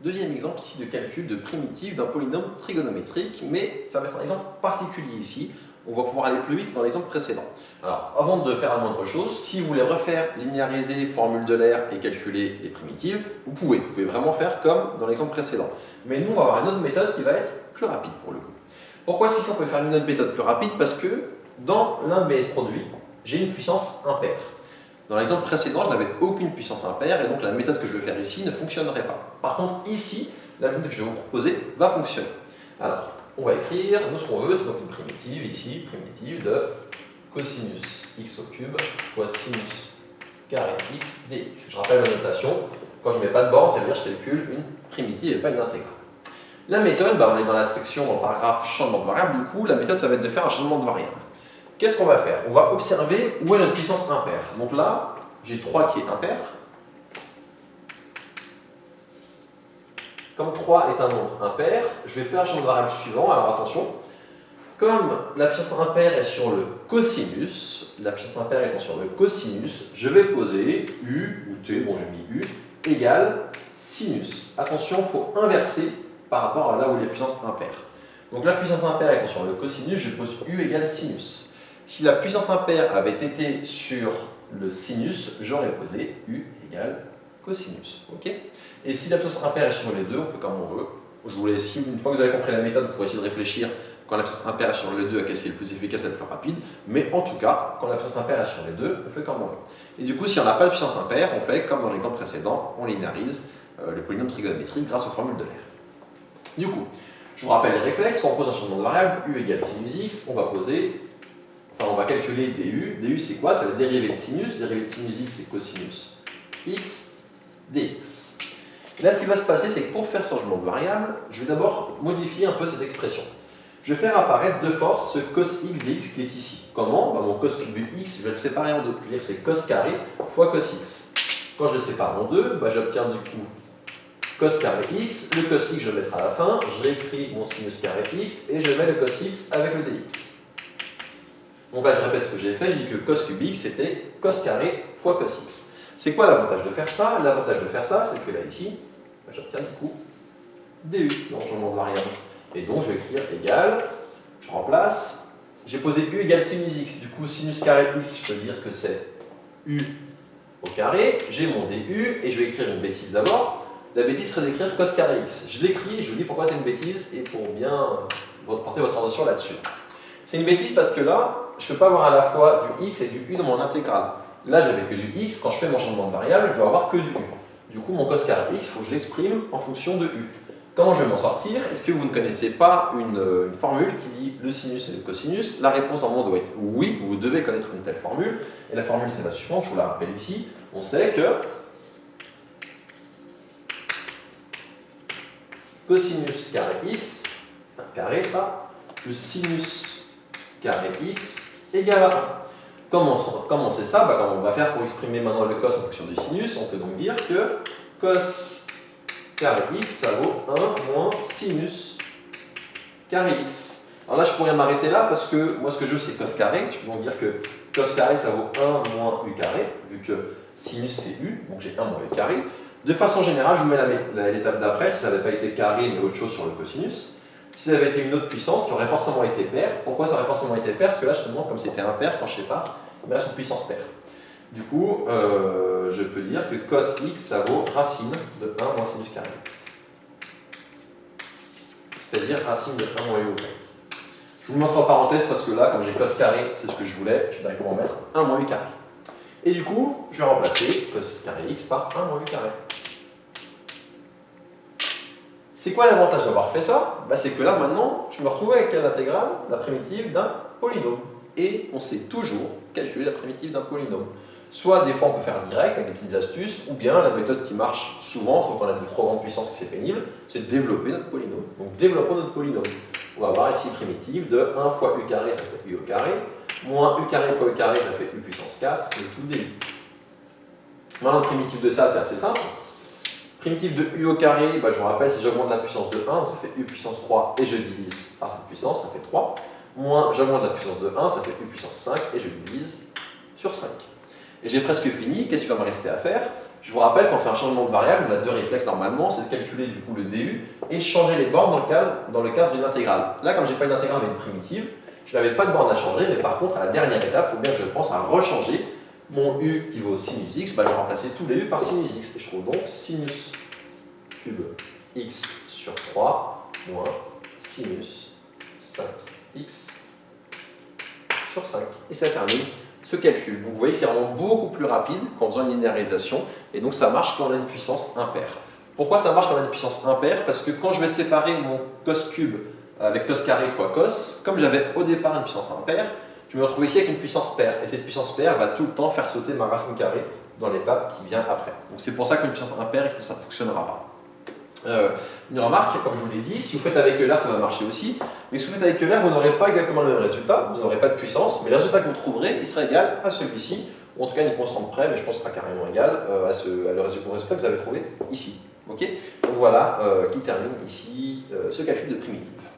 Deuxième exemple ici de calcul de primitive d'un polynôme trigonométrique, mais ça va être un exemple particulier ici. On va pouvoir aller plus vite que dans l'exemple précédent. Alors, avant de faire la moindre chose, si vous voulez refaire linéariser formule de l'air et calculer les primitives, vous pouvez vraiment faire comme dans l'exemple précédent. Mais nous, on va avoir une autre méthode qui va être plus rapide pour le coup. Pourquoi est-ce qu'ici on peut faire une autre méthode plus rapide? Parce que dans l'un de mes produits, j'ai une puissance impaire. Dans l'exemple précédent, je n'avais aucune puissance impaire et donc la méthode que je vais faire ici ne fonctionnerait pas. Par contre, ici, la méthode que je vais vous proposer va fonctionner. Alors, on va écrire, nous ce qu'on veut, c'est donc une primitive ici, primitive de cosinus x au cube fois sinus carré x dx. Je rappelle la notation, quand je ne mets pas de borne, ça veut dire que je calcule une primitive et pas une intégrale. La méthode, on est dans la section, dans le paragraphe changement de variable, du coup, la méthode, ça va être de faire un changement de variable. Qu'est-ce qu'on va faire? On va observer où est notre puissance impaire. Donc là, j'ai 3 qui est impair. Comme 3 est un nombre impair, je vais faire le changement de variable suivant. Alors attention, comme la puissance impaire est sur le cosinus, la puissance impaire étant sur le cosinus, je vais poser u ou t, bon j'ai mis u, égale sinus. Attention, il faut inverser par rapport à là où il y a puissance impaire. Donc la puissance impaire étant sur le cosinus, je pose u égale sinus. Si la puissance impaire avait été sur le sinus, j'aurais posé u égale cosinus. Okay, et si la puissance impaire est sur les deux, on fait comme on veut. Je vous laisse, une fois que vous avez compris la méthode, vous pourrez essayer de réfléchir quand la puissance impaire est sur les deux à qu'est-ce qui est le plus efficace et le plus rapide. Mais en tout cas, quand la puissance impaire est sur les deux, on fait comme on veut. Et du coup, si on n'a pas de puissance impaire, on fait comme dans l'exemple précédent, on linéarise les polynômes trigonométriques grâce aux formules de l'air. Du coup, je vous rappelle les réflexes. Quand on pose un changement de variable, u égale sinus x, on va poser, on va calculer du. Du, c'est quoi? C'est la dérivée de sinus. Dérivée de sinus x, c'est cosinus x dx. Là, ce qui va se passer, c'est que pour faire ce changement de variable, je vais d'abord modifier un peu cette expression. Je vais faire apparaître de force ce cos x dx qui est ici. Comment? Mon cos cube x, je vais le séparer en deux. Je vais dire que c'est cos carré fois cos x. Quand je le sépare en deux, j'obtiens du coup cos carré x. Le cos x, je le mettrai à la fin. Je réécris mon sinus carré x et je mets le cos x avec le dx. Donc là, je répète ce que j'ai fait. J'ai dit que cos cube x, c'était cos carré fois cos x. C'est quoi l'avantage de faire ça? L'avantage de faire ça, c'est que là, ici, j'obtiens du coup du dans le changement de variable. Et donc, je vais écrire égal, je remplace, j'ai posé u égale sinus x. Du coup, sinus carré x, je peux dire que c'est u au carré. J'ai mon du et je vais écrire une bêtise d'abord. La bêtise serait d'écrire cos carré x. Je l'écris, je vous dis pourquoi c'est une bêtise et pour bien porter votre attention là-dessus. C'est une bêtise parce que là, je ne peux pas avoir à la fois du x et du u dans mon intégrale. Là, j'avais que du x. Quand je fais mon changement de variable, je dois avoir que du u. Du coup, mon cos carré x, il faut que je l'exprime en fonction de u. Comment je vais m'en sortir? Est-ce que vous ne connaissez pas une formule qui dit le sinus et le cosinus? La réponse normalement doit être oui, vous devez connaître une telle formule. Et la formule, c'est la suivante, je vous la rappelle ici. On sait que cosinus carré x, un carré ça, plus sinus carré x égale à 1. Comment on sait ça? Comment on va faire pour exprimer maintenant le cos en fonction du sinus? On peut donc dire que cos carré x, ça vaut 1 moins sinus carré x. Alors là, je pourrais m'arrêter là parce que moi, ce que je veux, c'est cos carré. Je peux donc dire que cos carré, ça vaut 1 moins u carré, vu que sinus, c'est u, donc j'ai 1 moins u carré. De façon générale, je vous mets l'étape d'après, si ça n'avait pas été carré, mais autre chose sur le cosinus. Si ça avait été une autre puissance, ça aurait forcément été pair. Pourquoi ça aurait forcément été pair? Parce que là, justement, comme c'était impair, quand je sépare, là, c'est une puissance paire. Du coup, je peux dire que cos x, ça vaut racine de 1 moins sinus carré x. C'est-à-dire racine de 1 moins u au carré. Je vous le montre en parenthèse parce que là, comme j'ai cos carré, c'est ce que je voulais, je vais directement mettre 1 moins u carré. Et du coup, je vais remplacer cos carré x par 1 moins u carré. C'est quoi l'avantage d'avoir fait ça? C'est que là, maintenant, je me retrouve avec l'intégrale, la primitive d'un polynôme. Et on sait toujours calculer la primitive d'un polynôme. Soit des fois on peut faire direct avec des petites astuces, ou bien la méthode qui marche souvent, sauf qu'on a de trop grande puissance et que c'est pénible, c'est de développer notre polynôme. Donc développons notre polynôme. On va avoir ici primitive de 1 fois u carré, ça fait u au carré, moins u carré fois u carré, ça fait u puissance 4, et tout début. Maintenant, le primitif de ça, c'est assez simple. Primitive de u au carré, je vous rappelle, si j'augmente la puissance de 1, ça fait u puissance 3, et je divise par cette puissance, ça fait 3. Moins, j'augmente la puissance de 1, ça fait u puissance 5, et je divise sur 5. Et j'ai presque fini, qu'est-ce qu'il va me rester à faire? Je vous rappelle qu'on fait un changement de variable, on a deux réflexes normalement, c'est de calculer du coup le DU et de changer les bornes dans le cadre d'une intégrale. Là, comme je n'ai pas une intégrale mais une primitive, je n'avais pas de borne à changer, mais par contre, à la dernière étape, il faut bien que je pense à rechanger mon U qui vaut sinus x, je vais remplacer tous les U par sinus x. Et je trouve donc sinus cube x sur 3 moins sinus 5x sur 5. Et ça termine ce calcul. Donc vous voyez que c'est vraiment beaucoup plus rapide qu'en faisant une linéarisation, et donc ça marche quand on a une puissance impaire. Pourquoi ça marche quand on a une puissance impaire? Parce que quand je vais séparer mon cos cube avec cos carré fois cos, comme j'avais au départ une puissance impaire, je vais me retrouver ici avec une puissance paire, et cette puissance paire va tout le temps faire sauter ma racine carrée dans l'étape qui vient après. Donc c'est pour ça qu'une puissance impaire, ça ne fonctionnera pas. Une remarque, comme je vous l'ai dit, si vous faites avec Euler, ça va marcher aussi, mais si vous faites avec Euler, vous n'aurez pas exactement le même résultat, vous n'aurez pas de puissance, mais le résultat que vous trouverez, il sera égal à celui-ci, ou en tout cas une constante près, mais je pense qu'il sera carrément égal au résultat que vous avez trouvé ici. Okay, donc voilà qui termine ici ce calcul de primitive.